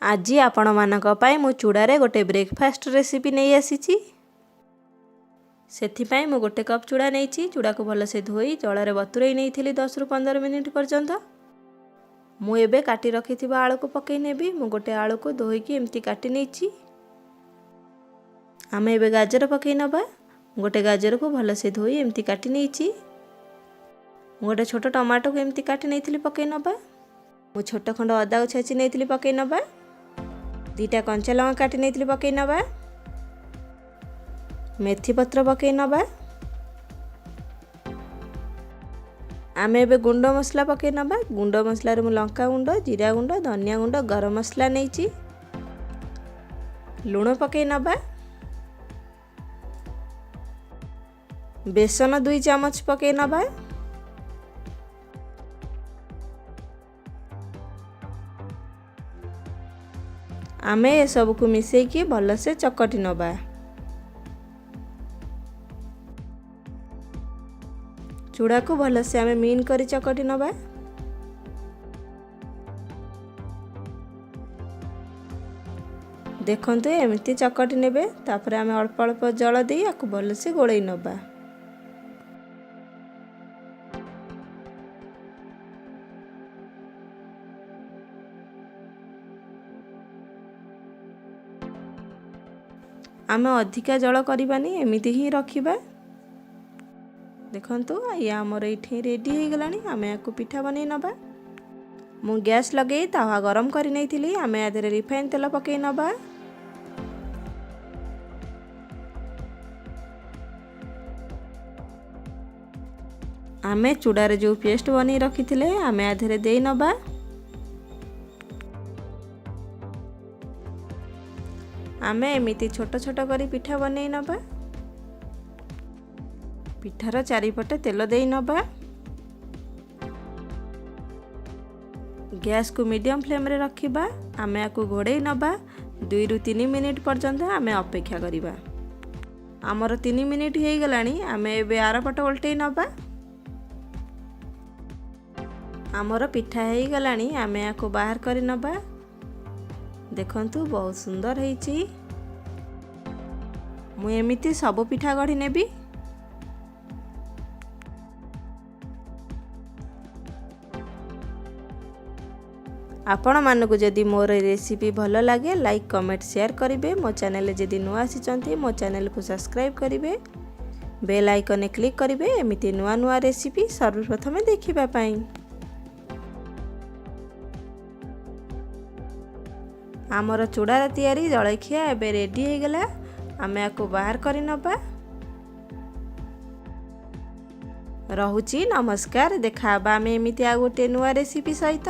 आज आपण मानक पाई मु चूड़ारे गोटे ब्रेकफास्ट रेसिपी नहीं आसी। से मु गोटे कप चूड़ा नहीं, चूड़ा को भलसे धोई जल बतुरई नहीं 10 रु 15 मिनिट पर्यंत। मु एबे काटी रखि आलू को पकई नेबी। मु गोटे आलू को धोईकी एमती काटी नहीं। आमे एबे गाजर पकई नबा। गोटे गाजर को भलसे धोई एमती काटी नहीं। गोटे छोट टमाटो को एमती काटी नहीं पकई नबा। मु छोट खंड अदा को छेची नहीं पकई नबा। 2टा कंचा लंका काटी नहीं पकई नबा। मेथी पत्र पकई नबा। आमे एबे गुंड मसला पकई नबा। गुंड मसला रे मु लंका गुंड, जीरा गुंड, धनिया गुंड, गरम मसला नहीं। लूण पकई नबा। बेसन 2 चामच पकई नबा। आमे ए सब को मिसेकी भलसे चकटी नबा। चूड़ा को भलसे आमे मीन करी चकटी नबा। देखंतु एमती चकटी नेबे। तापर आमे अल्प अल्प जल दे याकु भलसे गोळई नबा। आमे अधिका जल करबानी, एमिति ही रखिबा। देखंतु या हमर एठी रेडी हो गलानी। आमे याकु पिठा बनै नबा। मु गैस लगे तावा गरम करि नैथिली। आमे आधरे रिफाइन तेल पकै नबा। आमे चूड़ारे जो पेस्ट बनै रखिथिले आमे आधरे देई नबा। आमे एमिति छोट छोट करी पिठा बनै नबा। पिठार चारिपटे तेल देई नबा। गैस को मीडियम फ्लेम रे रखिबा। आमे याकु घोड़े नबा। 2 रु 3 मिनिट पर्यंत आमे अपेक्षा करिबा। आमर 3 मिनिट हो गलानी। आमे एबे आर पट उल्टै नबा। आमर पिठा हो गलानी। आमे याकु बाहर करि नबा। देखंतु बहुत सुंदर हेची। मु एमिति सब पिठा गढ़ी नेबी। आपण मानकु जदि मोर रेसिपी भल लगे लाइक कमेंट शेयर करिवे। मो चैनल जदि नुआ आसीचंती मो चैनल को सब्सक्राइब करिवे। बेल आइकन क्लिक करिवे एमिति नुआ नुआ रेसिपी सर्वप्रथम देखिबा पई। आमर चूड़ा तैयारी जलखिया एबे रेडी हो गला। आमे याकु बाहर करि नबा। रहुची नमस्कार। देखा आमे एमिति आ गोटे नुआ रेसिपी सहित।